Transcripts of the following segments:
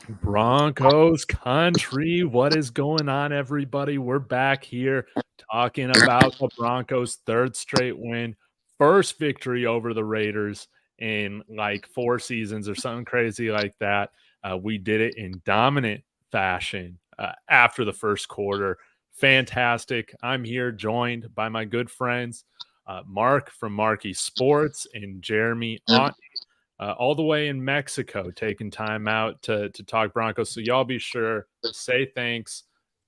Broncos country, what is going on, everybody? We're back here talking about the Broncos' third straight win, first victory over the Raiders in like 4 seasons or something crazy like that. We did it in dominant fashion after the first quarter. Fantastic. I'm here joined by my good friends, Mark from MarckySports and Jeremy all the way in Mexico, taking time out to talk Broncos. So y'all be sure to say thanks.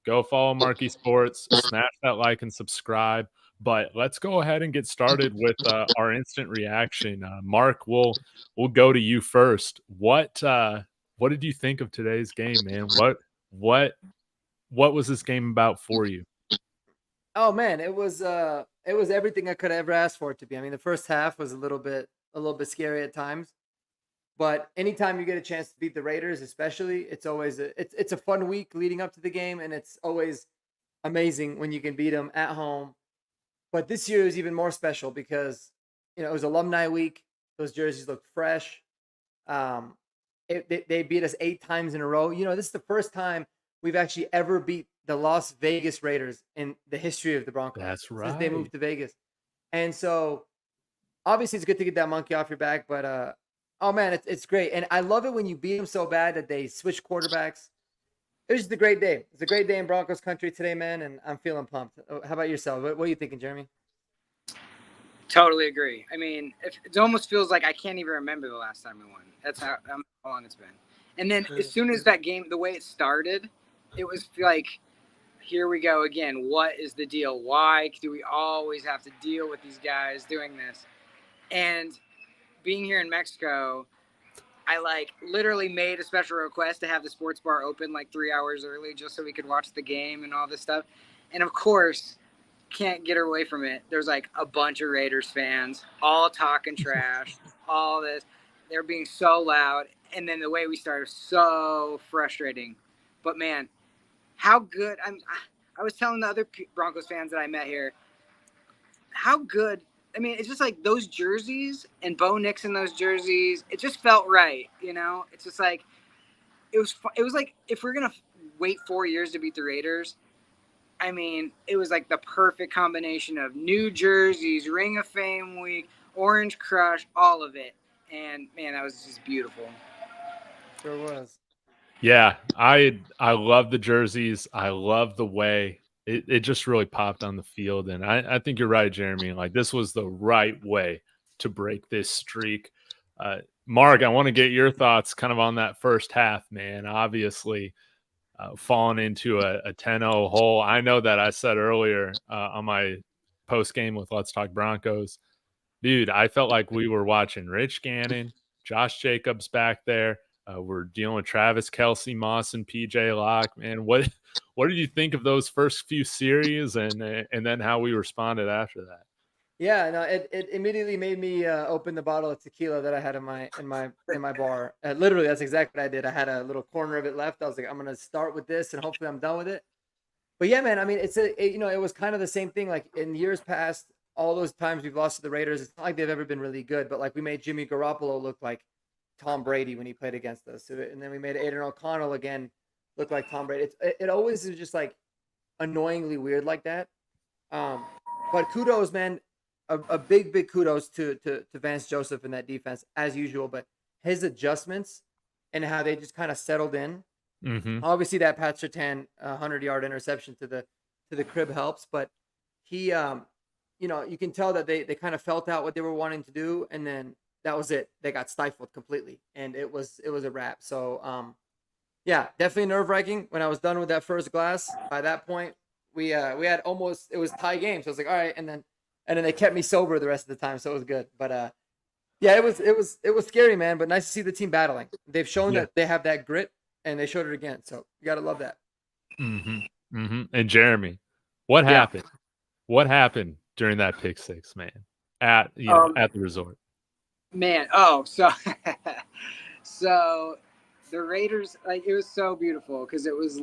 Go follow Marky Sports, smash that like and subscribe. But let's go ahead and get started with our instant reaction. Mark, we'll go to you first. What did you think of today's game, man? What was this game about for you? Oh man, it was everything I could have ever asked for it to be. I mean, the first half was a little bit scary at times. But anytime you get a chance to beat the Raiders, especially, it's always it's a fun week leading up to the game, and it's always amazing when you can beat them at home. But this year is even more special because it was Alumni Week. Those jerseys look fresh. Um, they beat us 8 times in a row. This is the first time we've actually ever beat the Las Vegas Raiders in the history of the Broncos. That's Since they right. moved to Vegas. And so obviously it's good to get that monkey off your back, but oh man, it's great. And I love it when you beat them so bad that they switch quarterbacks. It was just a great day. It's a great day in Broncos country today, man, and I'm feeling pumped. How about yourself? What are you thinking, Jeremy? Totally agree. I mean, it almost feels like I can't even remember the last time we won. That's how long it's been. And then as soon as that game, the way it started, it was like, here we go again. What is the deal? Why do we always have to deal with these guys doing this? And being here in Mexico, I literally made a special request to have the sports bar open 3 hours early just so we could watch the game and all this stuff. And of course, can't get away from it. There's a bunch of Raiders fans all talking trash, all this. They're being so loud. And then the way we started was so frustrating. But man, how good. I was telling the other Broncos fans that I met here, how good. I mean, it's just those jerseys and Bo Nix in those jerseys. It just felt right, It's just it was like if we're gonna wait 4 years to beat the Raiders. I mean, it was the perfect combination of new jerseys, Ring of Fame week, Orange Crush, all of it. And man, that was just beautiful. Sure was. Yeah, I love the jerseys. I love the way it just really popped on the field. And I think you're right, Jeremy. This was the right way to break this streak. Mark, I want to get your thoughts kind of on that first half, man. Obviously, falling into a 10-0 hole. I know that I said earlier on my post game with Let's Talk Broncos, dude, I felt like we were watching Rich Gannon, Josh Jacobs back there. We're dealing with Travis Kelce, Moss, and PJ Locke. Man, what did you think of those first few series, and then how we responded after that? Yeah, no, it immediately made me open the bottle of tequila that I had in my bar. Literally, that's exactly what I did. I had a little corner of it left. I was like, I'm gonna start with this, and hopefully, I'm done with it. But yeah, man, I mean, it was kind of the same thing. Like in years past, all those times we've lost to the Raiders, it's not like they've ever been really good. But we made Jimmy Garoppolo look like Tom Brady when he played against us, and then we made Aiden O'Connell again look like Tom Brady. It always is just annoyingly weird like that. But kudos, man. A big kudos to Vance Joseph in that defense as usual, but his adjustments and how they just kind of settled in. Mm-hmm. Obviously, that Pat Surtain 100-yard interception to the crib helps, but he, you can tell that they kind of felt out what they were wanting to do, and then that was it. They got stifled completely, and it was a wrap. So, yeah, definitely nerve-wracking. When I was done with that first glass, by that point, we had almost, it was tie game. So I was like, all right, and then they kept me sober the rest of the time, so it was good. But yeah, it was scary, man. But nice to see the team battling. They've shown that they have that grit, and they showed it again. So you gotta love that. Mm-hmm. Mm-hmm. And Jeremy, what happened? What happened during that pick six, man? At the resort. Man, so the Raiders, it was so beautiful because it was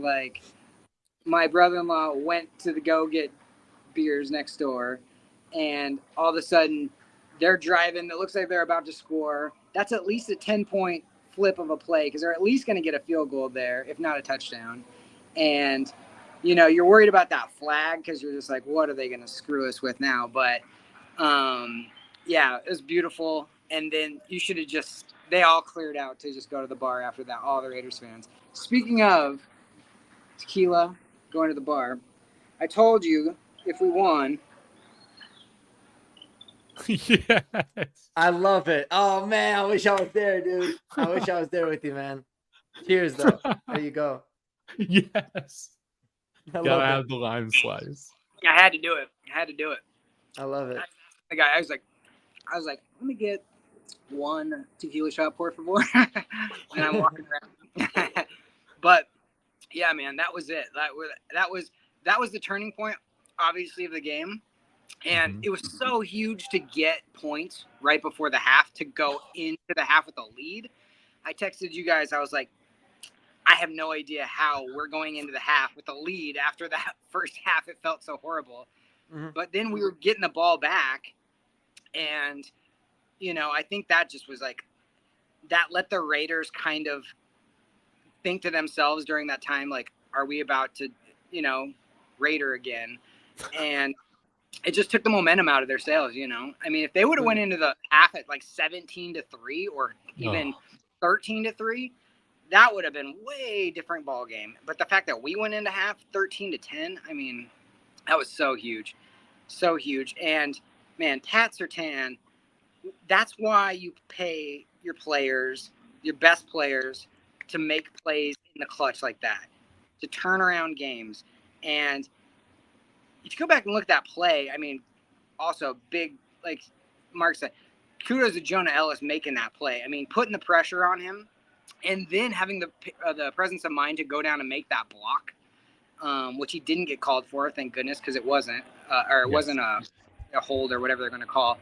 my brother-in-law went to go get beers next door, and all of a sudden they're driving. It looks like they're about to score. That's at least a 10-point flip of a play because they're at least going to get a field goal there, if not a touchdown. And, you're worried about that flag because you're just like, what are they going to screw us with now? But, yeah, it was beautiful. And then they all cleared out to just go to the bar after that, all the Raiders fans. Speaking of tequila, going to the bar, I told you if we won. Yes. I love it. Oh man, I wish I was there, dude. I wish I was there with you, man. Cheers, though. There you go. Yes. I Gotta love have it. the lime slice. Yeah, I had to do it. I love it. I was like, let me get one tequila shot, por favor. And I'm walking around. But yeah, man, that was it. That was the turning point, obviously, of the game. And it was so huge to get points right before the half to go into the half with a lead. I texted you guys. I was like, I have no idea how we're going into the half with a lead after that first half. It felt so horrible. But then we were getting the ball back. And, I think that just was like, that let the Raiders kind of think to themselves during that time, like, are we about to, Raider again? And it just took the momentum out of their sails, I mean, if they would have went into the half at like 17-3 or even 13-3, that would have been way different ball game. But the fact that we went into half 13-10, I mean, that was so huge. So huge. And man, Pat Surtain, that's why you pay your players, your best players, to make plays in the clutch like that, to turn around games. And if you go back and look at that play, I mean, also big, like Mark said, kudos to Jonah Ellis making that play. I mean, putting the pressure on him and then having the presence of mind to go down and make that block, which he didn't get called for, thank goodness, because it wasn't, wasn't a hold or whatever they're going to call.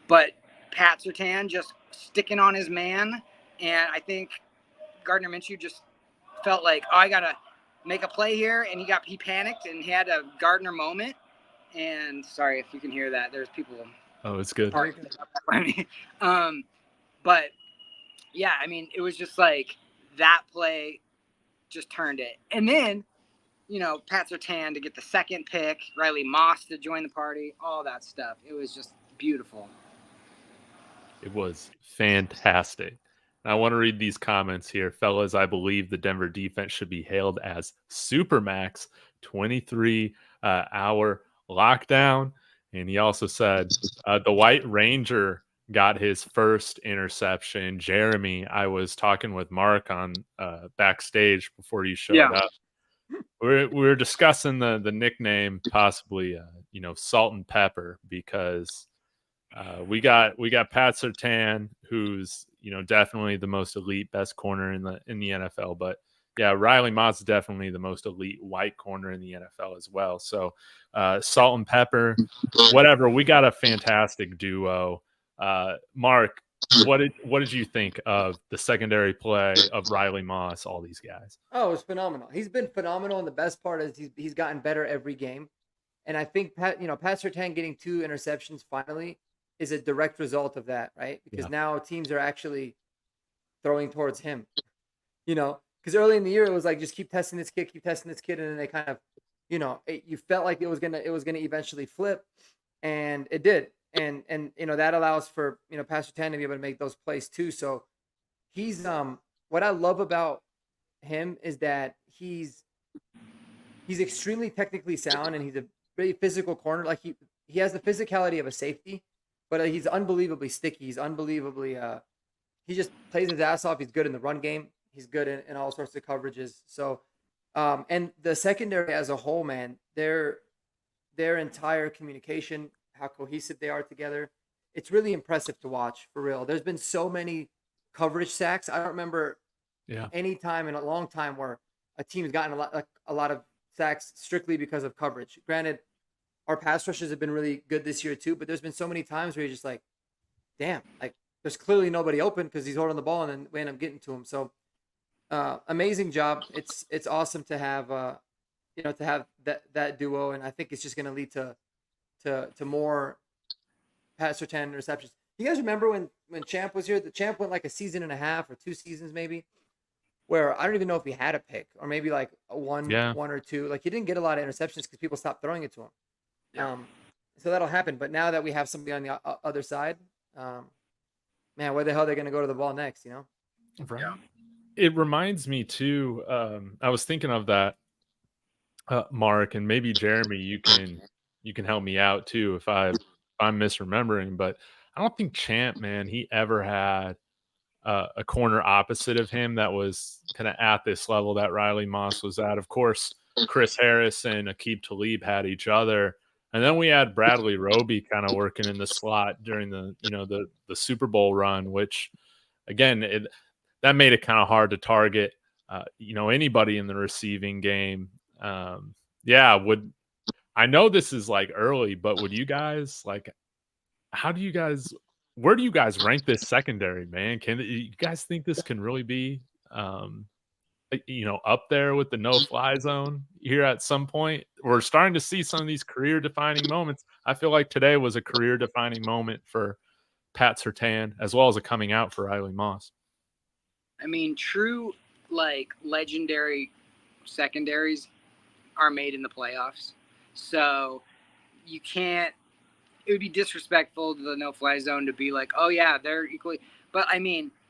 But Pat Surtain just sticking on his man, and I think Gardner Minshew just felt like, oh, I got to make a play here, and he panicked, and he had a Gardner moment. And sorry if you can hear that. There's people. Oh, it's good. But yeah, I mean, it was just like that play just turned it. And then, Pat Surtain to get the second pick, Riley Moss to join the party, all that stuff. It was just beautiful. It was fantastic. I want to read these comments here. Fellas, I believe the Denver defense should be hailed as Supermax 23-hour lockdown. And he also said the White Ranger got his first interception. Jeremy, I was talking with Mark on backstage before you showed up. We were discussing the nickname, possibly, Salt and Pepper, because we got Pat Surtain, who's definitely the most elite, best corner in the NFL. But yeah, Riley Moss is definitely the most elite white corner in the NFL as well. So Salt and Pepper, whatever. We got a fantastic duo. Mark, what did you think of the secondary play of Riley Moss? All these guys. Oh, it was phenomenal. He's been phenomenal, and the best part is he's gotten better every game. And I think Pat Surtain getting 2 interceptions finally is a direct result of that, right? Because now teams are actually throwing towards him, because early in the year it was like, just keep testing this kid, and then they kind of, you felt like it was gonna eventually flip, and it did, and that allows for Pat Surtain to be able to make those plays too. So he's what I love about him is that he's extremely technically sound, and he's a very physical corner. Like he has the physicality of a safety, but he's unbelievably sticky. He's unbelievably he just plays his ass off. He's good in the run game. He's good in all sorts of coverages. So and the secondary as a whole, man, their entire communication, how cohesive they are together, it's really impressive to watch, for real. There's been so many coverage sacks. I don't remember any time in a long time where a team's gotten a lot of sacks strictly because of coverage. Granted, our pass rushers have been really good this year too, but there's been so many times where you're just like, damn, like there's clearly nobody open because he's holding the ball, and then we end up getting to him. So amazing job. It's awesome to have to have that duo, and I think it's just going to lead to more Pat Surtain interceptions. You guys remember when Champ was here? The Champ went like a season and a half or 2 seasons maybe, where I don't even know if he had a pick or maybe like one or two. Like he didn't get a lot of interceptions because people stopped throwing it to him. Yeah. So that'll happen. But now that we have somebody on the other side, man, where the hell are they going to go to the ball next? You know? Right. Yeah. It reminds me too. I was thinking of that, Mark, and maybe Jeremy. You can help me out too if I'm misremembering. But I don't think Champ, man, he ever had a corner opposite of him that was kind of at this level that Riley Moss was at. Of course, Chris Harris and Aqib Talib had each other. And then we had Bradley Roby kind of working in the slot during the Super Bowl run, which again, that made it kind of hard to target, anybody in the receiving game. I know this is like early, but would you guys where do you guys rank this secondary, man? Can you guys think this can really be, up there with the no-fly zone here at some point? We're starting to see some of these career-defining moments. I feel like today was a career-defining moment for Pat Surtain, as well as a coming out for Riley Moss. I mean, true, like, legendary secondaries are made in the playoffs. So you can't – it would be disrespectful to the no-fly zone to be like, oh, yeah, they're equally – but, I mean –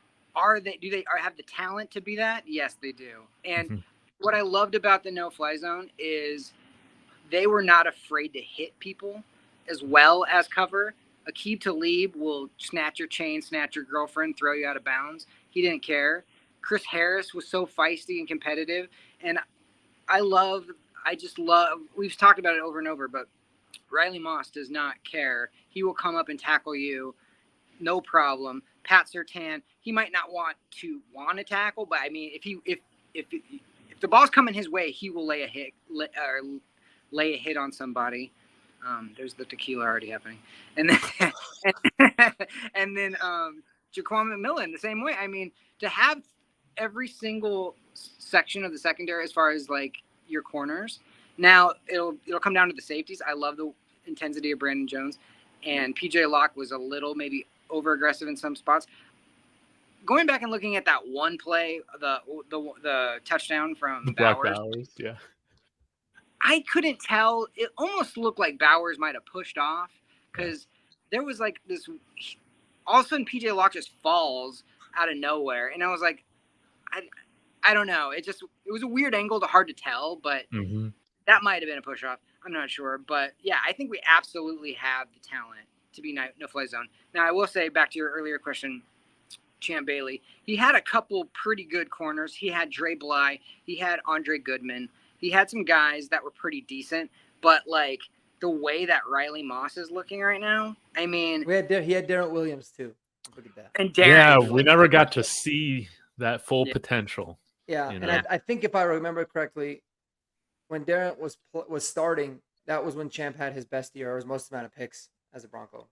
do they have the talent to be that? Yes, they do. And what I loved about the no-fly zone is they were not afraid to hit people as well as cover. Aqib Talib will snatch your chain, snatch your girlfriend, throw you out of bounds. He didn't care. Chris Harris was so feisty and competitive. And we've talked about it over and over, but Riley Moss does not care. He will come up and tackle you. No problem. Pat Surtain, he might not want to tackle, but I mean, if the ball's coming his way, he will lay a hit on somebody. There's the tequila already happening, and then and then Jaquan McMillan the same way. I mean, to have every single section of the secondary as far as like your corners. Now it'll come down to the safeties. I love the intensity of Brandon Jones, and PJ Locke was a little maybe over aggressive in some spots. Going back and looking at that one play, the touchdown from Bowers, yeah, I couldn't tell. It almost looked like Bowers might have pushed off because there was like this. All of a sudden, PJ Locke just falls out of nowhere, and I was like, I don't know. It was a weird angle, hard to tell, but that might have been a push off. I'm not sure, but yeah, I think we absolutely have the talent to be no-fly zone. Now, I will say, back to your earlier question, Champ Bailey, he had a couple pretty good corners. He had Dre Bly. He had Andre Goodman. He had some guys that were pretty decent, but like the way that Riley Moss is looking right now, I mean, he had Darren Williams too. Look at that. And Darren, we never got to see that full potential. Yeah, and I think if I remember correctly, when Darren was starting, that was when Champ had his best year or his most amount of picks as a Bronco.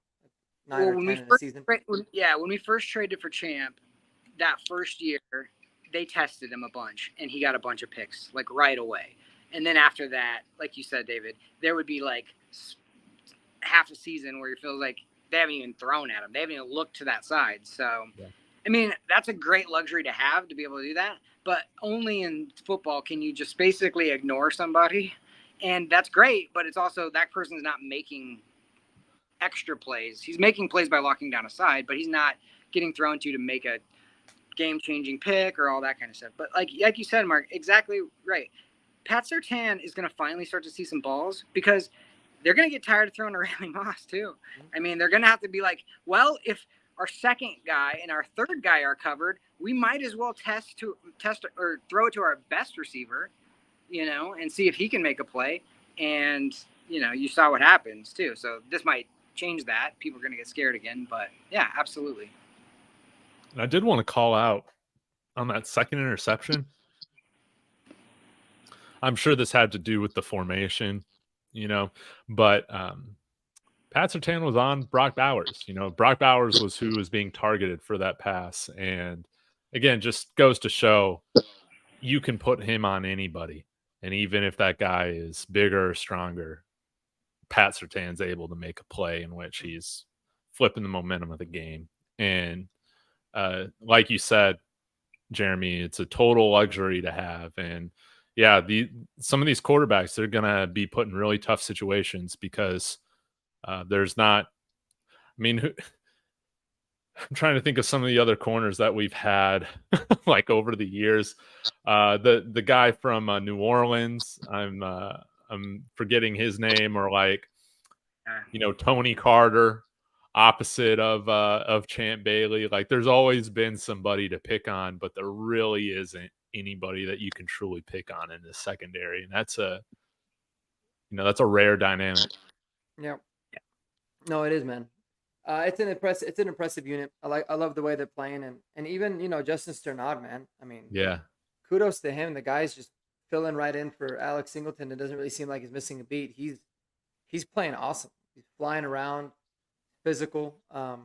9 or 10 in a season. When we first traded for Champ, that first year, they tested him a bunch, and he got a bunch of picks, like, right away. And then after that, like you said, David, there would be, like, half a season where you feel like they haven't even thrown at him. They haven't even looked to that side. So, I mean, that's a great luxury to have, to be able to do that. But only in football can you just basically ignore somebody. And that's great, but it's also that person's not making extra plays. He's making plays by locking down a side, but he's not getting thrown to make a game-changing pick or all that kind of stuff. But like you said, Mark, exactly right. Pat Surtain is going to finally start to see some balls because they're going to get tired of throwing to Riley Moss too. I mean, they're going to have to be like, well, if our second guy and our third guy are covered, we might as well test or throw it to our best receiver, and see if he can make a play. And, you saw what happens too. So this might change that. People are going to get scared again, but yeah, absolutely. And I did want to call out on that second interception. I'm sure this had to do with the formation, but Pat Surtain was on Brock Bowers. Brock Bowers was who was being targeted for that pass. And again, just goes to show you can put him on anybody. And even if that guy is bigger or stronger, Pat Surtain's able to make a play in which he's flipping the momentum of the game. And like you said, Jeremy, it's a total luxury to have. And yeah, some of these quarterbacks, they're going to be put in really tough situations because there's not, I mean, I'm trying to think of some of the other corners that we've had like over the years. The guy from New Orleans, I'm forgetting his name, or like, Tony Carter, opposite of Champ Bailey. Like, there's always been somebody to pick on, but there really isn't anybody that you can truly pick on in the secondary, and that's a rare dynamic. Yeah. No, it is, man. It's an impressive unit. I love the way they're playing, and even Justin Sternad, man. I mean, Yeah, kudos to him. The guy's just filling right in for Alex Singleton. It doesn't really seem like he's missing a beat. He's playing awesome. He's flying around, physical. I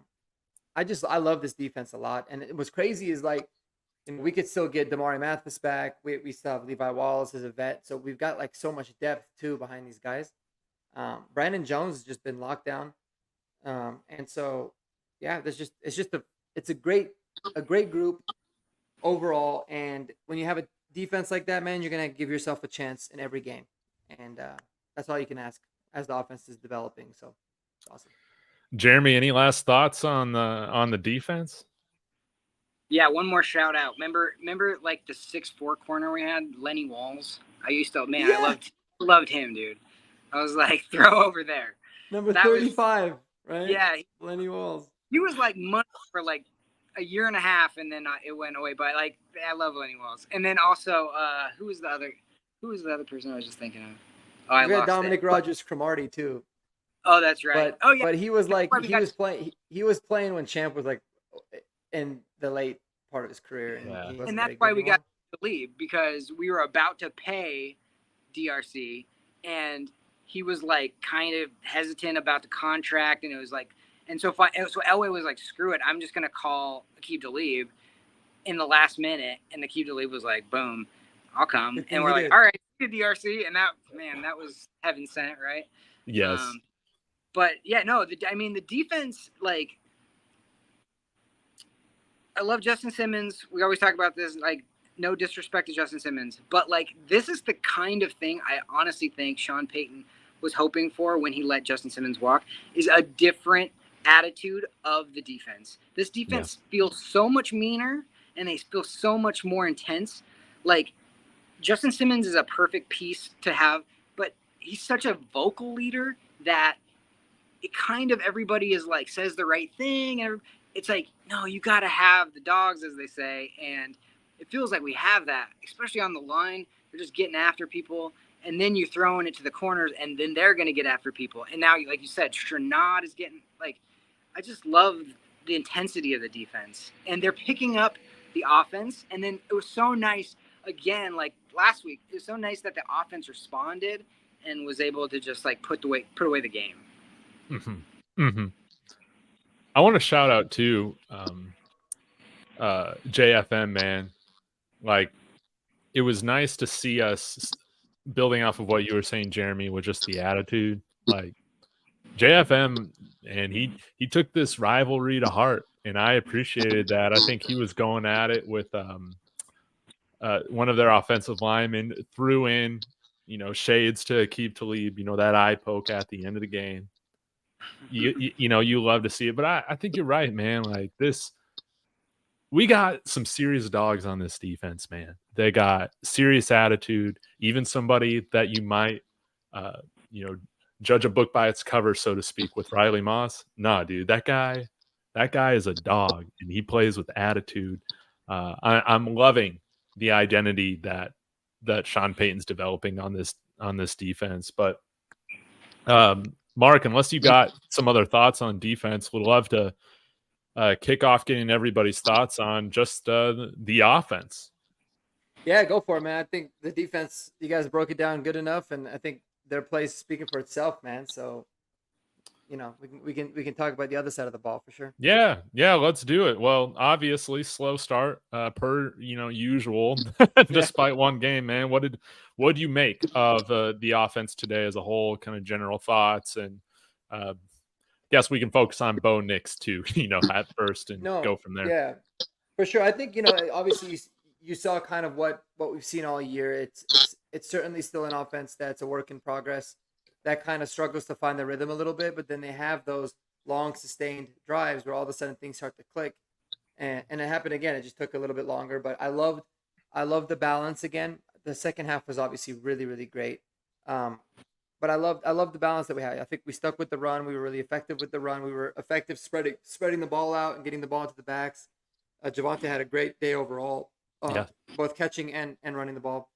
love this defense a lot. And what's crazy is, like, we could still get Damari Mathis back. We still have Levi Wallace as a vet, so we've got like so much depth too behind these guys. Brandon Jones has just been locked down. And so, yeah, it's a great group overall. And when you have a defense like that, man, you're going to give yourself a chance in every game. And that's all you can ask as the offense is developing. So it's awesome. Jeremy, any last thoughts on the defense? Yeah, one more shout out. Remember like the 6'4" corner we had, Lenny Walls? I loved him, dude. I was like, throw over there. Number 35. Right? Yeah. Lenny Walls. He was like money for like a year and a half, and then it went away. But like, I love Lenny Walls. And then also, who was the other person I was just thinking of? Oh, I lost Dominic Rogers-Cromartie too. Oh, that's right. But he was like he was playing when Champ was like in the late part of his career, and that's why we got to leave, because we were about to pay DRC, and he was like kind of hesitant about the contract, and it was like, and so Elway was like, screw it, I'm just gonna call Aqib Talib in the last minute, and Aqib Talib was like, boom, I'll come, and we're like, all right, DRC, and that was heaven sent, right? Yes. But yeah, no, the defense, like, I love Justin Simmons. We always talk about this, like, no disrespect to Justin Simmons, but like, this is the kind of thing I honestly think Sean Payton was hoping for when he let Justin Simmons walk, is a different attitude of the defense. This defense feels so much meaner, and they feel so much more intense. Like, Justin Simmons is a perfect piece to have, but he's such a vocal leader that it kind of, everybody is like, says the right thing, and it's like, no, you got to have the dogs, as they say, and it feels like we have that, especially on the line. They're just getting after people, and then you're throwing it to the corners, and then they're going to get after people. And now, like you said, Sternad is getting, like, I just love the intensity of the defense, and they're picking up the offense. And then it was so nice, again, like last week, it was so nice that the offense responded and was able to just like put away the game. Mm-hmm. Mm-hmm. I want to shout out to JFM, man. Like, it was nice to see us building off of what you were saying, Jeremy, with just the attitude. Like, JFM, and he took this rivalry to heart, and I appreciated that. I think he was going at it with one of their offensive linemen, threw in, shades to Aqib Talib, that eye poke at the end of the game. You love to see it, but I think you're right, man. Like, this, we got some serious dogs on this defense, man. They got serious attitude. Even somebody that you might, judge a book by its cover, so to speak, with Riley Moss. Nah, dude, that guy is a dog, and he plays with attitude. I'm loving the identity that Sean Payton's developing on this defense. But Mark, unless you got some other thoughts on defense, would love to kick off getting everybody's thoughts on just the offense. Yeah, go for it, man. I think the defense, you guys broke it down good enough, and I think their play is speaking for itself, man. So, we can talk about the other side of the ball for sure. Yeah, let's do it. Well, obviously, slow start per usual, despite one game, man. What did you make of the offense today as a whole? Kind of general thoughts, and guess we can focus on Bo Nix too, at first and go from there. Yeah, for sure. I think, obviously you saw kind of what we've seen all year. It's certainly still an offense that's a work in progress that kind of struggles to find the rhythm a little bit, but then they have those long sustained drives where all of a sudden things start to click. And it happened again. It just took a little bit longer, but I loved the balance again. The second half was obviously really, really great. But I loved the balance that we had. I think we stuck with the run. We were really effective with the run. We were effective spreading the ball out and getting the ball into the backs. Javonte had a great day overall, both catching and running the ball.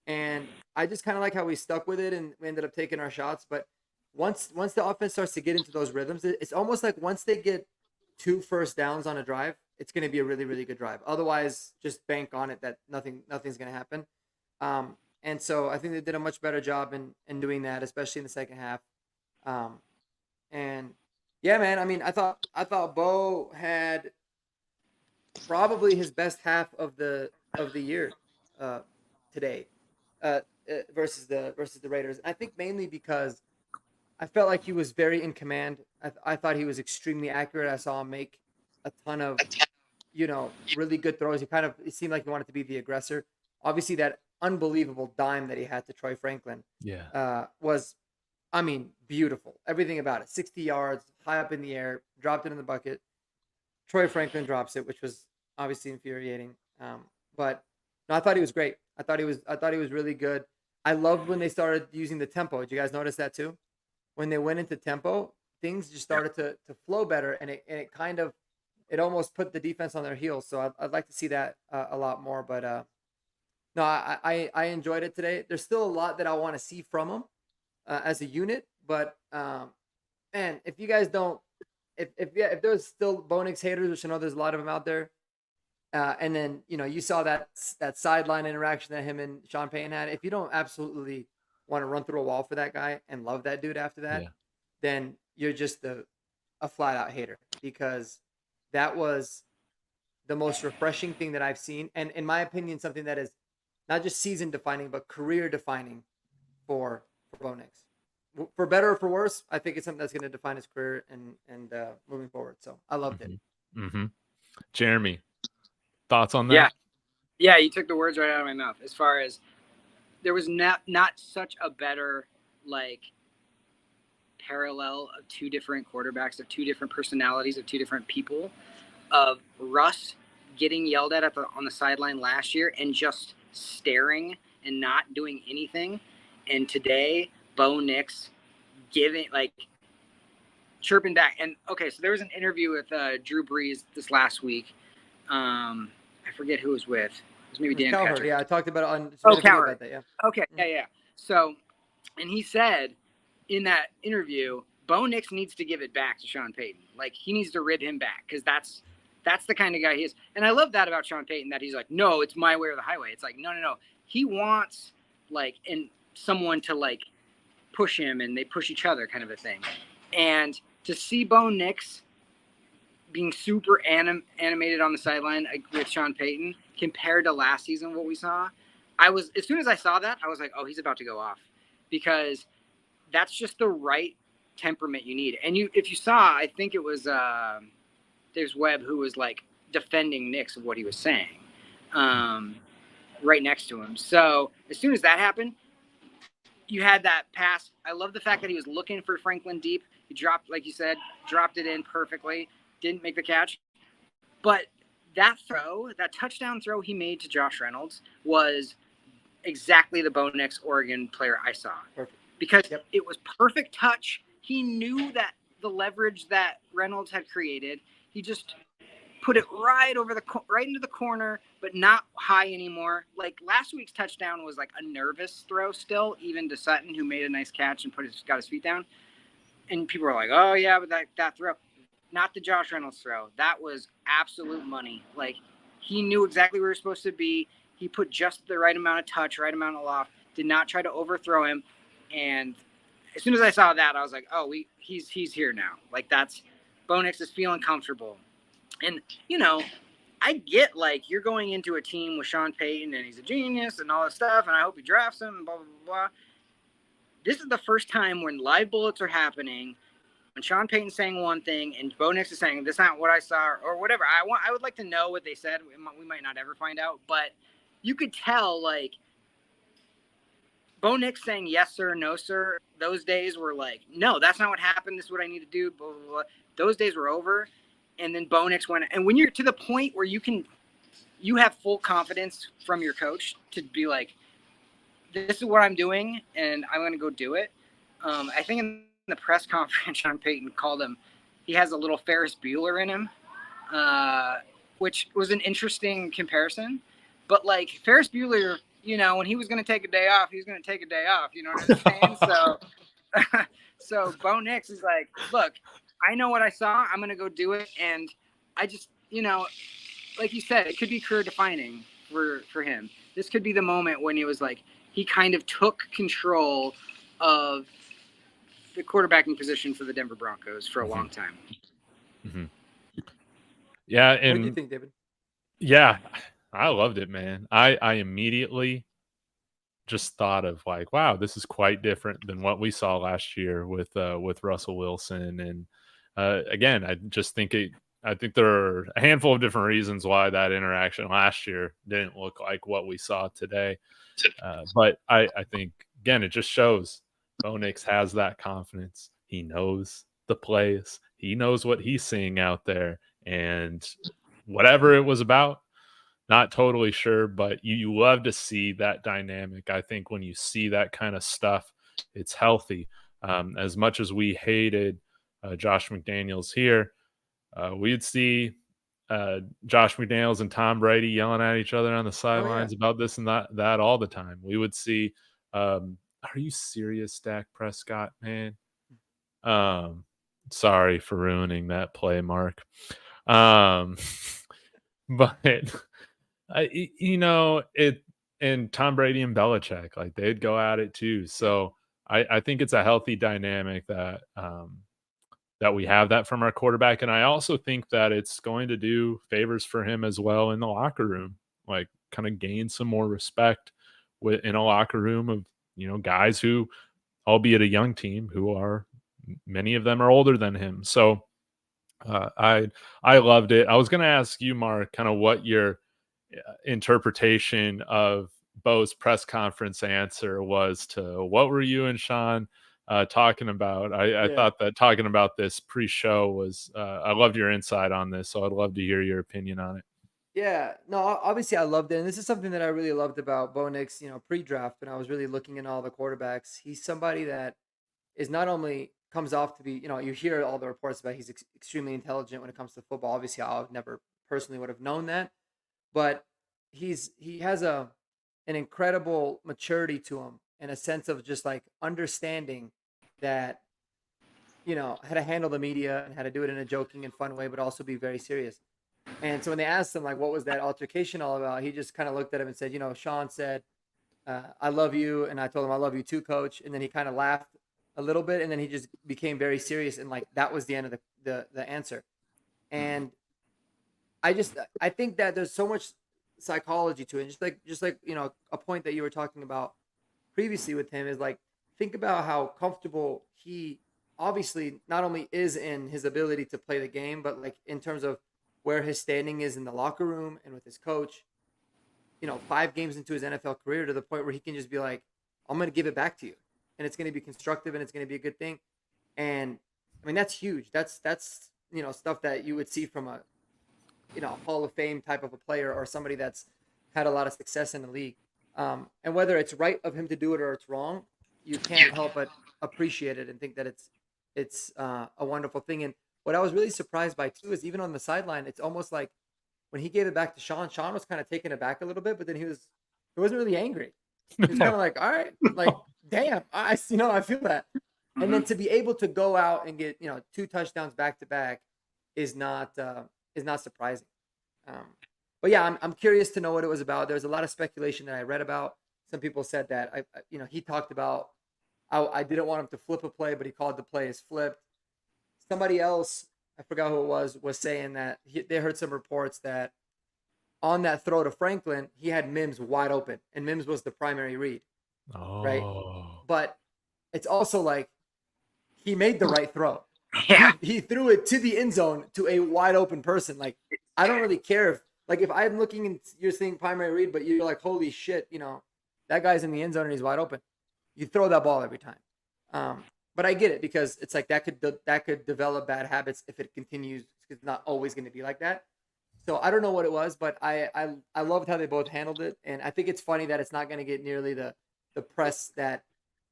And I just kind of like how we stuck with it, and we ended up taking our shots. But once the offense starts to get into those rhythms, it's almost like once they get 2 first downs on a drive, it's going to be a really, really good drive. Otherwise, just bank on it that nothing's going to happen. And so I think they did a much better job in doing that, especially in the second half. And yeah, man, I mean, I thought Bo had probably his best half of the year today versus the Raiders. I think mainly because I felt like he was very in command. I thought he was extremely accurate. I saw him make a ton of really good throws. It seemed like he wanted to be the aggressor. Obviously, that unbelievable dime that he had to Troy Franklin was, I mean, beautiful. Everything about it. 60 yards, high up in the air, dropped it in the bucket. Troy Franklin drops it, which was obviously infuriating. But no, I thought he was great. I thought he was really good. I loved when they started using the tempo. Did you guys notice that too? When they went into tempo, things just started to flow better, and it almost put the defense on their heels. So I'd like to see that a lot more. But no, I enjoyed it today. There's still a lot that I want to see from them as a unit. But man, if you guys don't, if there's still Bo Nix haters, which I know there's a lot of them out there, and then you saw that sideline interaction that him and Sean Payton had. If you don't absolutely want to run through a wall for that guy and love that dude after that, then you're just a flat out hater, because that was the most refreshing thing that I've seen, and in my opinion, something that is not just season defining but career defining for Bo Nix. For better or for worse, I think it's something that's going to define his career and moving forward. So I loved it. Mm-hmm. Jeremy, thoughts on that? Yeah, you took the words right out of my mouth. As far as there was not such a better parallel of 2 different quarterbacks, of 2 different personalities, of 2 different people, of Russ getting yelled at on the sideline last year and just staring and not doing anything, and today Bo Nix chirping back. And okay, so there was an interview with Drew Brees this last week. I forget who it was with. It was maybe Dan Cowherd. Patrick. Yeah, I talked about it on. Cowherd. About that, yeah. Okay, yeah. So, and he said in that interview, Bo Nix needs to give it back to Sean Payton. He needs to rid him back, because that's the kind of guy he is. And I love that about Sean Payton, that he's like, no, it's my way or the highway. It's like, no. He wants someone to push him, and they push each other, kind of a thing. And to see Bo Nix being super animated on the sideline with Sean Payton compared to last season, what we saw, as soon as I saw that, I was like, oh, he's about to go off, because that's just the right temperament you need. And if you saw, I think it was Dave Webb who was defending Nix of what he was saying, right next to him. So as soon as that happened, you had that pass. I love the fact that he was looking for Franklin deep. He dropped, like you said, dropped it in perfectly. Didn't make the catch. But that touchdown throw he made to Josh Reynolds was exactly the Bo Nix Oregon player I saw. Perfect. Because it was perfect touch. He knew that the leverage that Reynolds had created, he just put it right into the corner, but not high anymore. Last week's touchdown was a nervous throw still, even to Sutton, who made a nice catch and got his feet down. And people were like, oh yeah, but that throw, not the Josh Reynolds throw. That was absolute money. He knew exactly where he was supposed to be. He put just the right amount of touch, right amount of loft, did not try to overthrow him. And as soon as I saw that, I was like, oh, he's here now. That's Bo Nix is feeling comfortable. And, I get you're going into a team with Sean Payton and he's a genius and all this stuff, and I hope he drafts him and blah, blah, blah. This is the first time when live bullets are happening. when Sean Payton's saying one thing and Bo Nix is saying that's not what I saw or whatever. I would like to know what they said. We might not ever find out, but you could tell like Bo Nix saying yes sir, no sir. Those days were like, no, that's not what happened. This is what I need to do. Blah, blah, blah. Those days were over, and then Bo Nix went. And when you're to the point where you have full confidence from your coach to be like, this is what I'm doing, and I'm going to go do it. I think in the press conference, Sean Payton called him, he has a little Ferris Bueller in him, which was an interesting comparison. But, like, Ferris Bueller, you know, when he was going to take a day off, he was going to take a day off. You know what I'm saying? So Bo Nix is like, look, I know what I saw. I'm going to go do it. And I just, you know, like you said, it could be career defining for him. This could be the moment when he was like, he kind of took control of the quarterbacking position for the Denver Broncos for a long time. Mm-hmm. Yeah. And what do you think, David? Yeah, I loved it, man. I immediately just thought of like, wow, this is quite different than what we saw last year with Russell Wilson. And again, I think there are a handful of different reasons why that interaction last year didn't look like what we saw today. But I think, again, it just shows Bo Nix has that confidence. He knows the plays. He knows what he's seeing out there. And whatever it was about, not totally sure, but you love to see that dynamic. I think when you see that kind of stuff, it's healthy. As much as we hated Josh McDaniels here, we'd see Josh McDaniels and Tom Brady yelling at each other on the sidelines about this and that all the time. We would see, are you serious, Dak Prescott, man? Sorry for ruining that play, Mark. But you know, it, and Tom Brady and Belichick, like they'd go at it too. So I think it's a healthy dynamic that we have that from our quarterback. And I also think that it's going to do favors for him as well in the locker room, like kind of gain some more respect in a locker room of, you know, guys who, albeit a young team, who are, many of them are older than him. So I loved it. I was going to ask you, Mark, kind of what your interpretation of Bo's press conference answer was to what were you and Sean talking about. I thought that talking about this pre-show was I loved your insight on this, so I'd love to hear your opinion on it. Yeah, no, obviously I loved it, and this is something that I really loved about Bo Nix, you know, pre-draft, when I was really looking at all the quarterbacks. He's somebody that is not only comes off to be, you know, you hear all the reports about he's extremely intelligent when it comes to football. Obviously, I never personally would have known that, but he has an incredible maturity to him and a sense of just like understanding that, you know, how to handle the media and how to do it in a joking and fun way, but also be very serious. And so when they asked him, like, what was that altercation all about? He just kind of looked at him and said, you know, Sean said, I love you. And I told him, I love you too, coach. And then he kind of laughed a little bit. And then he just became very serious. And like, that was the end of the answer. And I think that there's so much psychology to it. Just like, you know, a point that you were talking about previously with him is like, think about how comfortable he obviously not only is in his ability to play the game, but like in terms of where his standing is in the locker room and with his coach, you know, 5 games into his NFL career, to the point where he can just be like, I'm going to give it back to you. And it's going to be constructive and it's going to be a good thing. And I mean, that's huge. That's, you know, stuff that you would see from a, you know, Hall of Fame type of a player or somebody that's had a lot of success in the league. And whether it's right of him to do it or it's wrong, you can't help but appreciate it and think that it's a wonderful thing. And what I was really surprised by too is even on the sideline, it's almost like when he gave it back to Sean was kind of taken aback a little bit, but then he wasn't really angry. He was kind of like, all right, like, damn, I feel that. And then to be able to go out and get, you know, 2 touchdowns back to back is not surprising. But yeah, I'm curious to know what it was about. There was a lot of speculation that I read about. Some people said that he talked about, I didn't want him to flip a play, but he called the play as flipped. Somebody else, I forgot who it was saying that they heard some reports that on that throw to Franklin, he had Mims wide open, and Mims was the primary read. Oh. Right? But it's also like he made the right throw. Yeah. He threw it to the end zone to a wide open person. Like, I don't really care if I'm looking and you're seeing primary read, but you're like, holy shit, that guy's in the end zone and he's wide open. You throw that ball every time. But I get it, because it's like that could develop bad habits if it continues. It's not always going to be like that. So I don't know what it was, but I loved how they both handled it, and I think it's funny that it's not going to get nearly the press that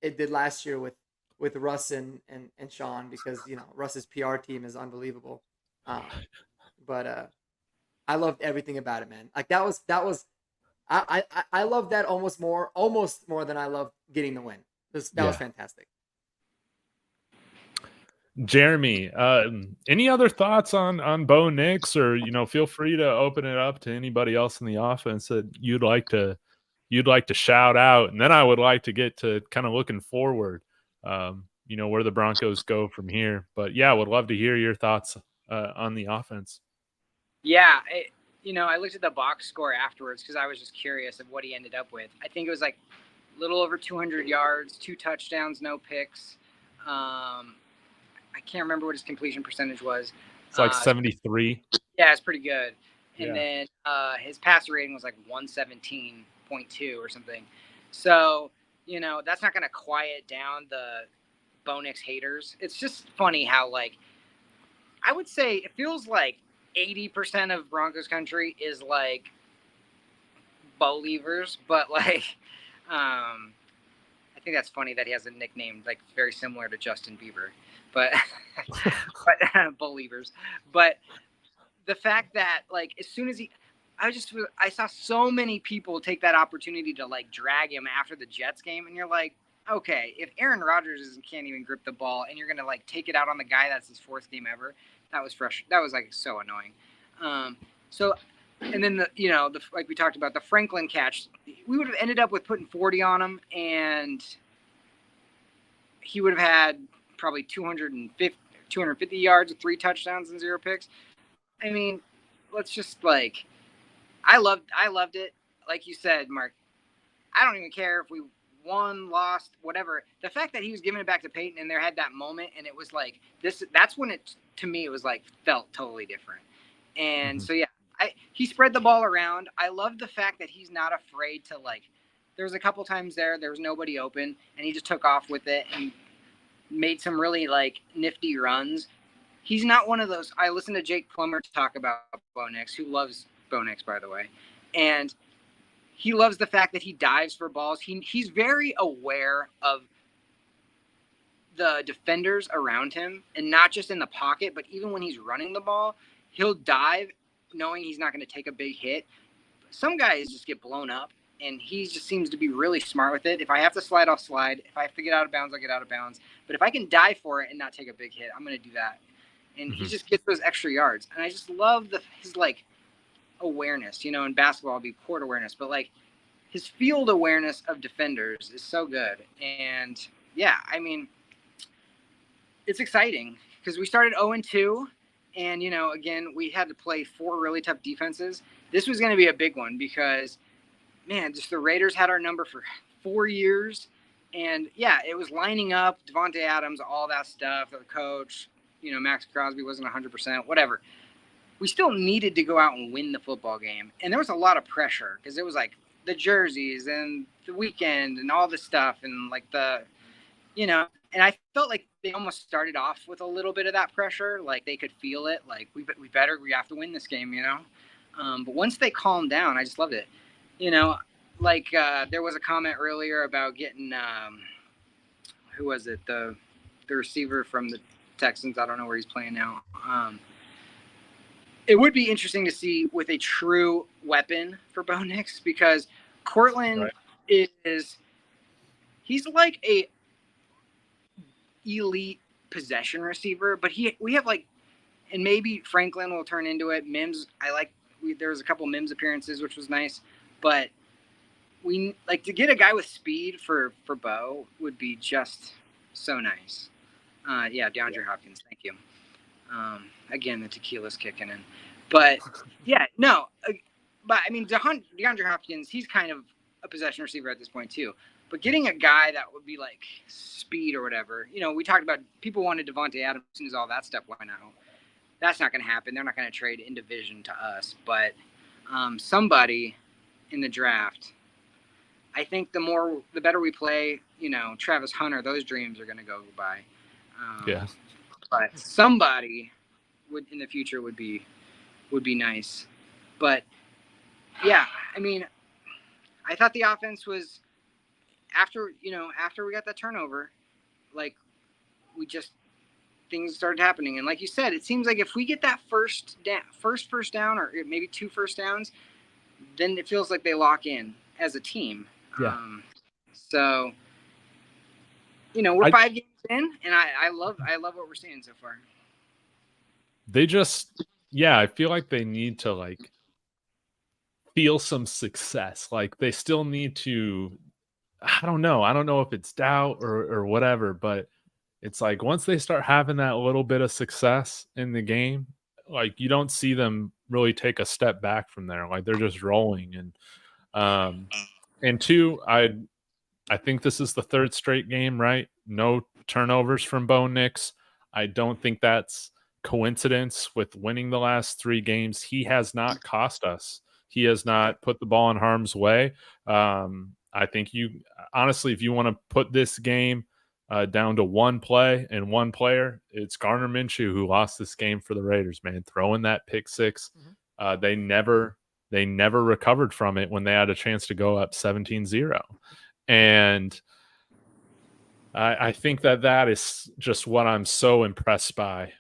it did last year with Russ and Sean, because Russ's PR team is unbelievable. But I loved everything about it, man. Like that was I love that almost more than I love getting the win. That was fantastic. Jeremy, any other thoughts on Bo Nix, or feel free to open it up to anybody else in the offense that you'd like to shout out, and then I would like to get to kind of looking forward, where the Broncos go from here. But yeah, would love to hear your thoughts on the offense. Yeah, I looked at the box score afterwards because I was just curious of what he ended up with. I think it was like a little over 200 yards, 2 touchdowns, no picks. I can't remember what his completion percentage was. It's like 73. Yeah, it's pretty good. And Yeah. then his passer rating was like 117.2 or something. So, that's not going to quiet down the Bo Nix haters. It's just funny how, like, I would say it feels like 80% of Broncos country is like Believers, but like, I think that's funny that he has a nickname like very similar to Justin Bieber, but Believers. But the fact that like as soon as I saw so many people take that opportunity to like drag him after the Jets game, and you're like, okay, if Aaron Rodgers can't even grip the ball, and you're gonna like take it out on the guy that's his 4th game ever, that was fresh. That was like so annoying. And then like we talked about the Franklin catch, we would have ended up with putting 40 on him, and he would have had probably 250 yards with 3 touchdowns and 0 picks. I mean, let's just like, I loved it. Like you said, Mark, I don't even care if we won, lost, whatever. The fact that he was giving it back to Peyton and there had that moment, and it was like that's when it, to me, it was like felt totally different. And so, yeah, he spread the ball around. I love the fact that he's not afraid to, like, there was a couple times there was nobody open, and he just took off with it and made some really, like, nifty runs. He's not one of those. I listened to Jake Plummer talk about Bo Nix, who loves Bo Nix, by the way. And he loves the fact that he dives for balls. He's very aware of the defenders around him, and not just in the pocket, but even when he's running the ball, he'll dive knowing he's not going to take a big hit. Some guys just get blown up, and he just seems to be really smart with it. If I have to slide, I'll slide. If I have to get out of bounds, I'll get out of bounds. But if I can dive for it and not take a big hit, I'm going to do that. And he just gets those extra yards. And I just love his, like, awareness. In basketball, it'd be court awareness. But, like, his field awareness of defenders is so good. And, yeah, I mean, it's exciting because we started 0-2. And, again, we had to play 4 really tough defenses. This was going to be a big one because, man, just the Raiders had our number for 4 years. And, yeah, it was lining up, Devontae Adams, all that stuff, the coach, Max Crosby wasn't 100%, whatever. We still needed to go out and win the football game. And there was a lot of pressure because it was like the jerseys and the weekend and all this stuff and, like, and I felt like they almost started off with a little bit of that pressure. Like they could feel it. Like we have to win this game, But once they calmed down, I just loved it. There was a comment earlier about getting, who was it? The receiver from the Texans. I don't know where he's playing now. It would be interesting to see with a true weapon for Bo Nix, because Cortland he's like a elite possession receiver, but we have like, and maybe Franklin will turn into it. Mims, there was a couple Mims appearances, which was nice, but we like to get a guy with speed for Bo would be just so nice. DeAndre Hopkins, thank you. Again, the tequila's kicking in, but yeah, no, but I mean DeAndre Hopkins, he's kind of a possession receiver at this point too. But getting a guy that would be like speed or whatever, we talked about people wanted Javonte Adams as soon as all that stuff went out. That's not going to happen. They're not going to trade in division to us. But somebody in the draft, I think the better we play, Travis Hunter, those dreams are going to go by. Yeah. But somebody in the future would be nice. But yeah, I mean, I thought the offense was after we got that turnover, like things started happening. And like you said, it seems like if we get that first down or maybe 2 first downs, then it feels like they lock in as a team. Yeah. So, we're 5 games in, and I love what we're seeing so far. I feel like they need to like feel some success. Like they still need to, I don't know if it's doubt or whatever, but it's like once they start having that little bit of success in the game, like you don't see them really take a step back from there. Like they're just rolling. And 2, I think this is the 3rd straight game, right? No turnovers from Bo Nix. I don't think that's coincidence with winning the last 3 games. He has not cost us. He has not put the ball in harm's way. I think honestly, if you want to put this game down to one play and one player, it's Gardner Minshew who lost this game for the Raiders, man. Throwing that pick 6. They never recovered from it when they had a chance to go up 17-0. And I think that is just what I'm so impressed by,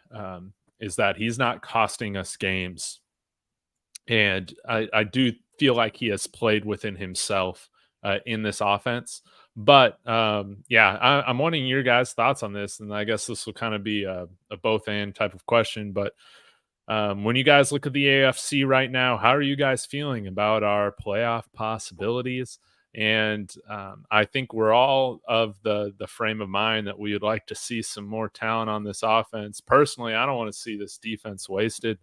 is that he's not costing us games. And I do feel like he has played within himself in this offense. But, I'm wanting your guys' thoughts on this, and I guess this will kind of be a both-and type of question. But when you guys look at the AFC right now, how are you guys feeling about our playoff possibilities? And I think we're all of the frame of mind that we would like to see some more talent on this offense. Personally, I don't want to see this defense wasted.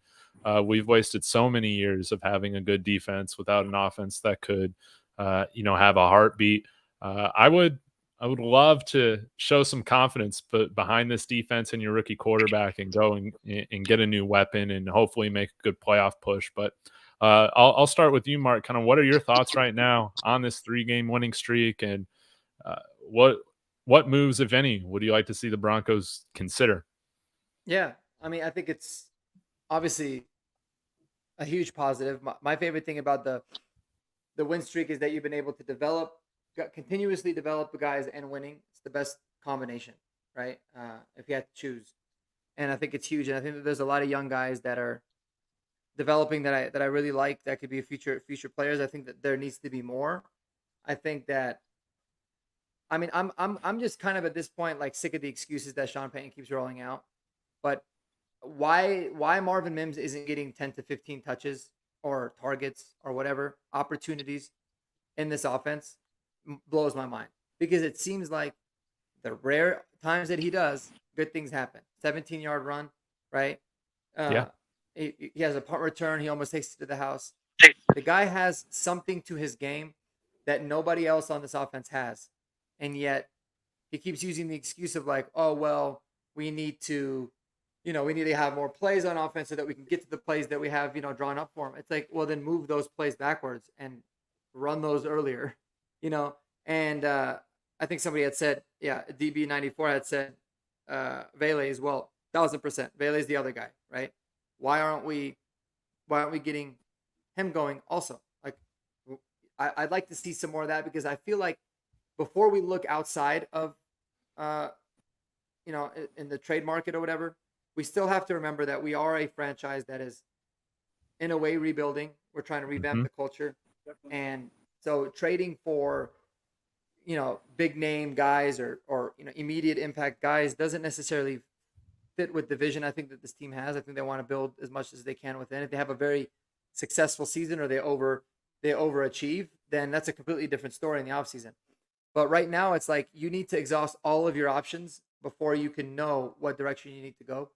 We've wasted so many years of having a good defense without an offense that could, have a heartbeat. I would love to show some confidence behind this defense and your rookie quarterback and go and get a new weapon and hopefully make a good playoff push. But I'll start with you, Mark. Kind of what are your thoughts right now on this 3-game winning streak, and what moves, if any, would you like to see the Broncos consider? Yeah, I mean, I think it's obviously a huge positive. My favorite thing about the win streak is that you've been able to continuously develop the guys and winning. It's the best combination, right? If you had to choose. And I think it's huge. And I think that there's a lot of young guys that are developing that I really like, that could be future players. I think that there needs to be more. I think that, I mean, I'm just kind of at this point like sick of the excuses that Sean Payton keeps rolling out. But why Marvin Mims isn't getting 10 to 15 touches or targets or whatever opportunities in this offense blows my mind, because it seems like the rare times that he does, good things happen. 17-yard run, right? He has a punt return. He almost takes it to the house. The guy has something to his game that nobody else on this offense has. And yet he keeps using the excuse of like, oh, well, we need to have more plays on offense so that we can get to the plays that we have, drawn up for him. It's like, well, then move those plays backwards and run those earlier, And I think somebody had said, DB94 had said, Vele as well, 1,000%. Vele is the other guy, right? Why aren't we getting him going also? Like, I'd like to see some more of that, because I feel like before we look outside of, in the trade market or whatever, we still have to remember that we are a franchise that is, in a way, rebuilding. We're trying to revamp the culture. And so trading for, big name guys or immediate impact guys doesn't necessarily fit with the vision I think that this team has. I think they want to build as much as they can within. If they have a very successful season or they overachieve, then that's a completely different story in the offseason. But right now, it's like you need to exhaust all of your options before you can know what direction you need to go.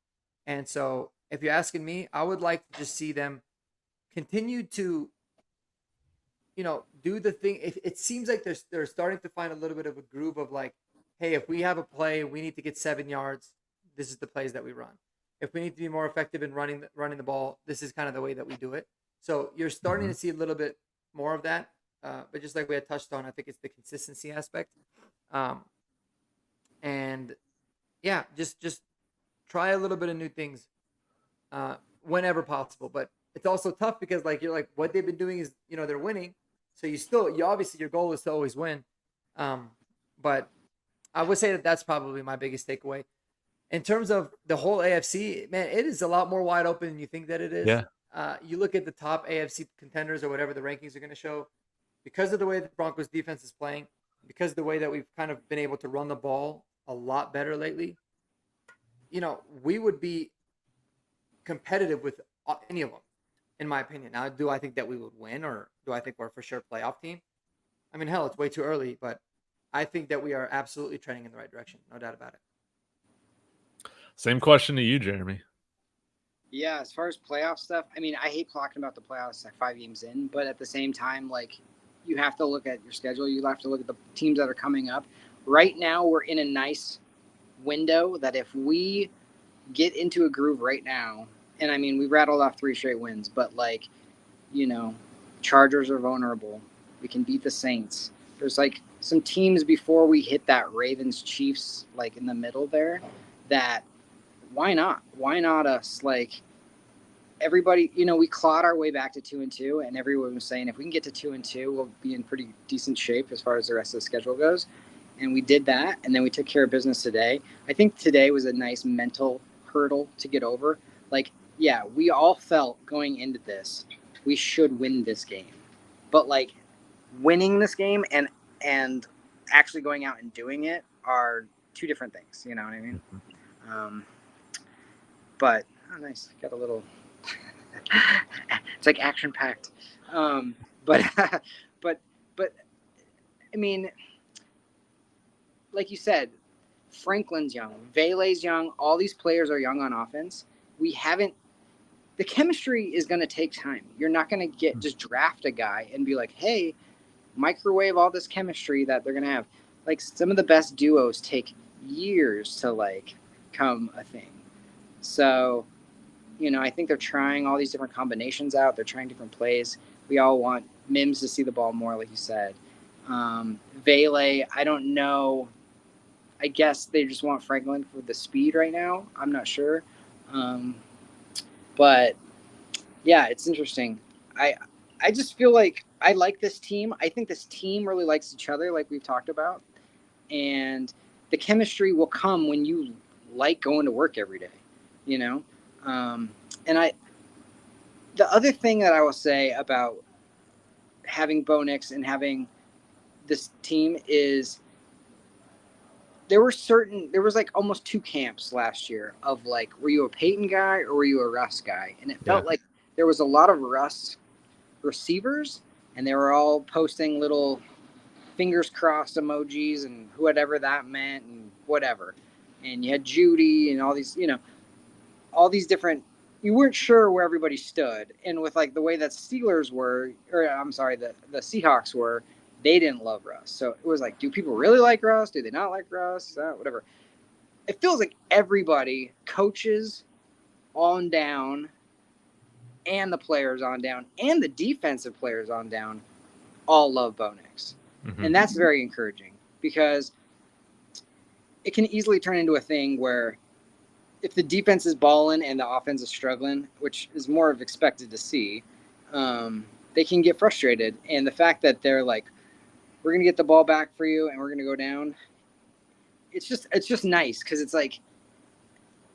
And so if you're asking me, I would like to just see them continue to do the thing. It seems like they're starting to find a little bit of a groove of like, hey, if we have a play, we need to get 7 yards. This is the plays that we run. If we need to be more effective in running the ball, this is kind of the way that we do it. So you're starting to see a little bit more of that. But just like we had touched on, I think it's the consistency aspect. And yeah, just try a little bit of new things whenever possible. But it's also tough because like you're like what they've been doing is they're winning, so you obviously your goal is to always win. But I would say that that's probably my biggest takeaway in terms of the whole AFC. Man, it is a lot more wide open than you think that it is. Yeah. You look at the top AFC contenders or whatever the rankings are going to show, because of the way the Broncos defense is playing, because of the way that we've kind of been able to run the ball a lot better lately. We would be competitive with any of them, in my opinion. Now, do I think that we would win, or do I think we're for sure a playoff team? I mean, hell, it's way too early, but I think that we are absolutely trending in the right direction. No doubt about it. Same question to you, Jeremy. Yeah, as far as playoff stuff, I mean, I hate talking about the playoffs like 5 games in, but at the same time, like, you have to look at your schedule. You have to look at the teams that are coming up. Right now, we're in a nice window that if we get into a groove right now, and I mean, we rattled off 3 straight wins, but like, Chargers are vulnerable. We can beat the Saints. There's like some teams before we hit that Ravens Chiefs, like in the middle there, that why not? Why not us? Like everybody, we clawed our way back to 2-2, and everyone was saying if we can get to 2-2, we'll be in pretty decent shape as far as the rest of the schedule goes. And we did that, and then we took care of business today. I think today was a nice mental hurdle to get over. Like, yeah, we all felt going into this, we should win this game. But like winning this game and actually going out and doing it are 2 different things. You know what I mean? But nice, got a little. It's like action packed. But I mean, like you said, Franklin's young, Vele's young. All these players are young on offense. The chemistry is going to take time. You're not going to just draft a guy and be like, hey, microwave all this chemistry that they're going to have. Like some of the best duos take years to like come a thing. So, I think they're trying all these different combinations out. They're trying different plays. We all want Mims to see the ball more, like you said. Vele, I don't know. I guess they just want Franklin for the speed right now. I'm not sure. But, yeah, it's interesting. I just feel like I like this team. I think this team really likes each other, like we've talked about. And the chemistry will come when you like going to work every day, And the other thing that I will say about having Bo Nix and having this team is there was like almost 2 camps last year of like, were you a Peyton guy or were you a Russ guy? And it felt like there was a lot of Russ receivers, and they were all posting little fingers crossed emojis and whatever that meant and whatever. And you had Judy and all these, all these different, you weren't sure where everybody stood. And with like the way that Steelers were, or I'm sorry, the Seahawks were, they didn't love Russ. So it was like, do people really like Russ? Do they not like Russ? Whatever. It feels like everybody, coaches on down, and the players on down, and the defensive players on down, all love Bo Nix. Mm-hmm. And that's very encouraging because it can easily turn into a thing where if the defense is balling and the offense is struggling, which is more of expected to see, they can get frustrated. And the fact that they're like, we're going to get the ball back for you and we're going to go down, it's just nice because it's like,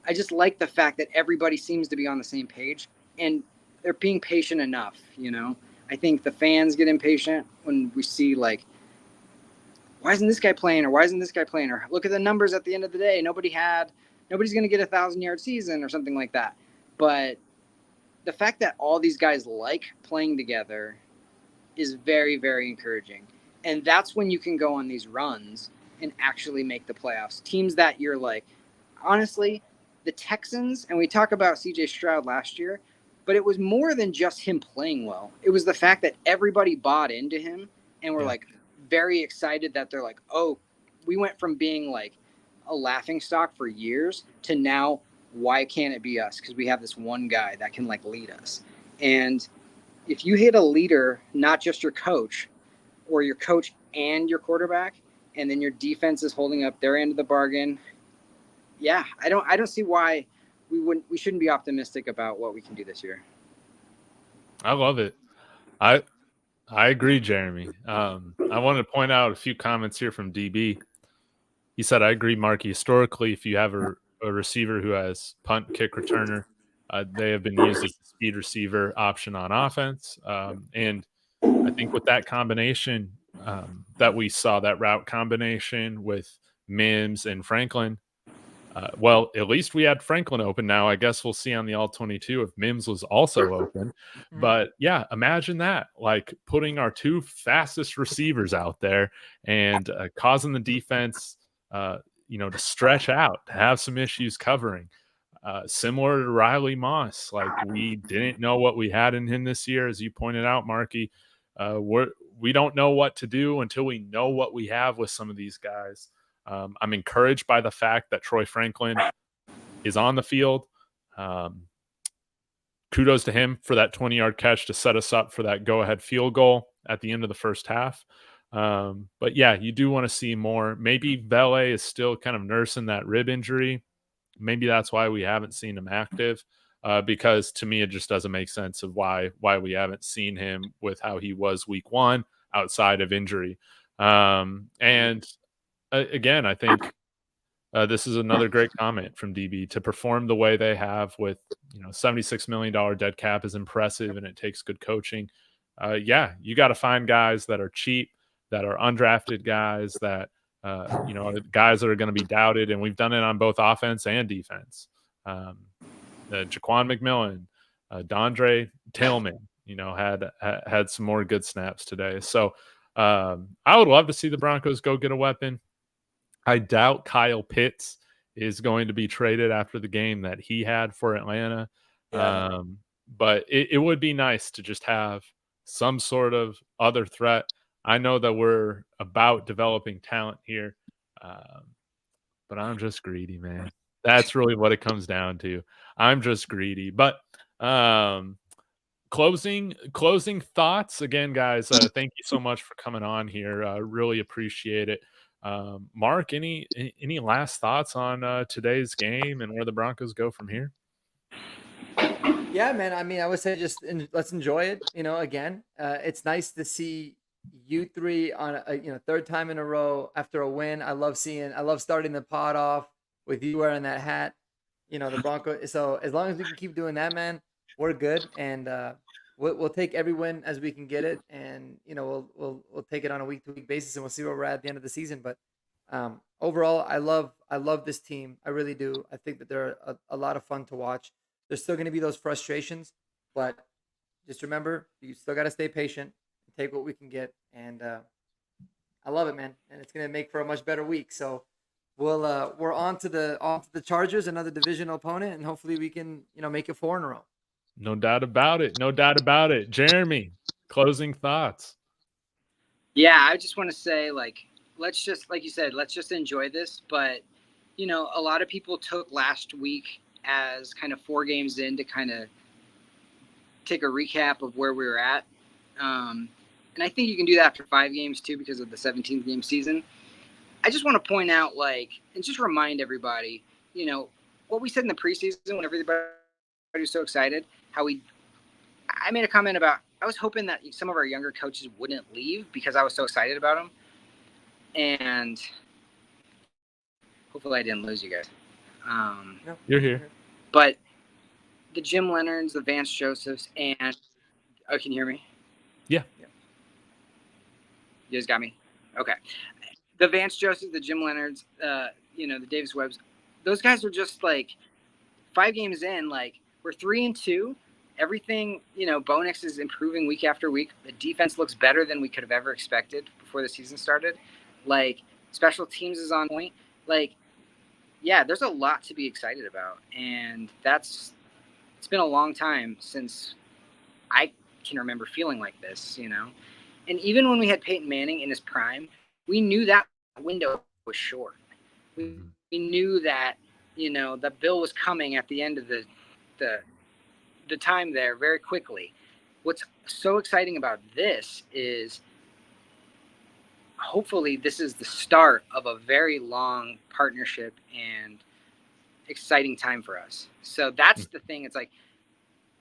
I just like the fact that everybody seems to be on the same page and they're being patient enough, I think the fans get impatient when we see like, why isn't this guy playing? Or why isn't this guy playing? Or look at the numbers at the end of the day. Nobody's going to get 1,000-yard season or something like that. But the fact that all these guys like playing together is very, very encouraging. And that's when you can go on these runs and actually make the playoffs. Teams that you're like, honestly, the Texans, and we talk about CJ Stroud last year, But it was more than just him playing well. It was the fact that everybody bought into him and were like very excited that they're like, oh, we went from being like a laughing stock for years to now, why can't it be us? Because we have this one guy that can like lead us. And if you hit a leader, not just your coach or your coach and your quarterback, and then your defense is holding up their end of the bargain, yeah, I don't see why we shouldn't be optimistic about what we can do this year. I love it. I agree, Jeremy. I wanted to point out a few comments here from DB. He said, I agree, Marky. Historically, if you have a receiver who has punt, kick returner, they have been used as the speed receiver option on offense. And I think with that combination that we saw, that route combination with Mims and Franklin, well, at least we had Franklin open. Now, I guess we'll see on the All-22 if Mims was also open. But yeah, imagine that, like putting our two fastest receivers out there and causing the defense, to stretch out, to have some issues covering. Similar to Riley Moss, like we didn't know what we had in him this year, as you pointed out, Marky. We don't know what to do until we know what we have with some of these guys. I'm encouraged by the fact that Troy Franklin is on the field. Kudos to him for that 20-yard catch to set us up for that go-ahead field goal at the end of the first half. But yeah, you do want to see more. Maybe Vele is still kind of nursing that rib injury. Maybe that's why we haven't seen him active, because to me, it just doesn't make sense of why we haven't seen him with how he was week one outside of injury. Again, I think this is another great comment from DB. To perform the way they have with $76 million dead cap is impressive, and it takes good coaching. You got to find guys that are cheap, that are undrafted guys, that guys that are going to be doubted, and we've done it on both offense and defense. Jaquan McMillan, Dondre Tillman, had some more good snaps today. So I would love to see the Broncos go get a weapon. I doubt Kyle Pitts is going to be traded after the game that he had for Atlanta. Yeah. But it would be nice to just have some sort of other threat. I know that we're about developing talent here, but I'm just greedy, man. That's really what it comes down to. I'm just greedy. But closing thoughts again, guys. Thank you so much for coming on here. I really appreciate it. Mark, any last thoughts on today's game and where the Broncos go from here? Yeah, man. I mean, I would say let's enjoy it. Again, it's nice to see you three on a third time in a row after a win. I love starting the pod off with you wearing that hat. The Broncos. So as long as we can keep doing that, man, we're good. And we'll take every win as we can get it, and we'll take it on a week-to-week basis, and we'll see where we're at the end of the season. But overall, I love this team. I really do. I think that they're a lot of fun to watch. There's still going to be those frustrations, but just remember, you still got to stay patient and take what we can get. And I love it, man. And it's going to make for a much better week. So we're on to the Chargers, another divisional opponent, and hopefully we can make it 4 in a row. No doubt about it. No doubt about it. Jeremy, closing thoughts. Yeah, I just want to say, let's just, like you said, let's just enjoy this. But, a lot of people took last week as kind of 4 games in to kind of take a recap of where we were at. And I think you can do that after 5 games too, because of the 17th game season. I just want to point out, and just remind everybody, what we said in the preseason when everybody was so excited, I made a comment about, I was hoping that some of our younger coaches wouldn't leave because I was so excited about them. And hopefully I didn't lose you guys. No, you're here. But the Jim Leonards, the Vance Josephs, and can you hear me? Yeah. You guys got me? Okay. The Vance Josephs, the Jim Leonards, the Davis Webbs, those guys are just 5 games in, we're 3-2. Everything, Bo Nix is improving week after week. The defense looks better than we could have ever expected before the season started. Special teams is on point. Yeah, there's a lot to be excited about. And that's it's been a long time since I can remember feeling like this, And even when we had Peyton Manning in his prime, we knew that window was short. We knew that, the bill was coming at the end of the time there very quickly. What's so exciting about this is hopefully this is the start of a very long partnership and exciting time for us. So that's the thing. It's like,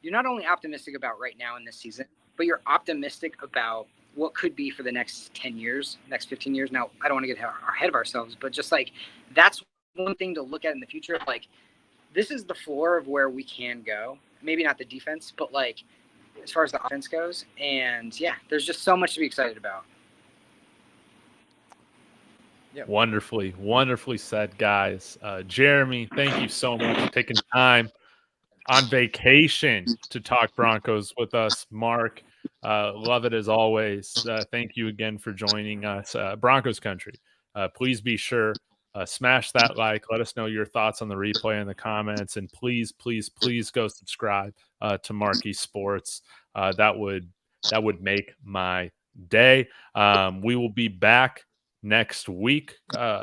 you're not only optimistic about right now in this season, but you're optimistic about what could be for the next 10 years, next 15 years. Now, I don't want to get ahead of ourselves, but just like, that's one thing to look at in the future. Like, this is the floor of where we can go. Maybe not the defense, but like, as far as the offense goes. And yeah, there's just so much to be excited about. Yep. Wonderfully said, guys. Jeremy, thank you so much for taking time on vacation to talk Broncos with us. Mark, love it as always. Thank you again for joining us. Broncos Country, please be sure, smash that like. Let us know your thoughts on the replay in the comments. And please go subscribe to MarckySports. That would make my day. We will be back next week,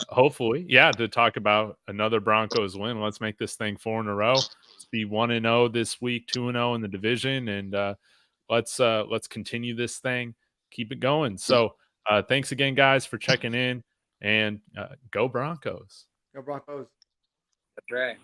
hopefully, to talk about another Broncos win. Let's make this thing 4 in a row. Let's be 1-0 this week, 2-0 in the division, and let's continue this thing, keep it going. So thanks again, guys, for checking in, and go Broncos. Go Broncos. That's right.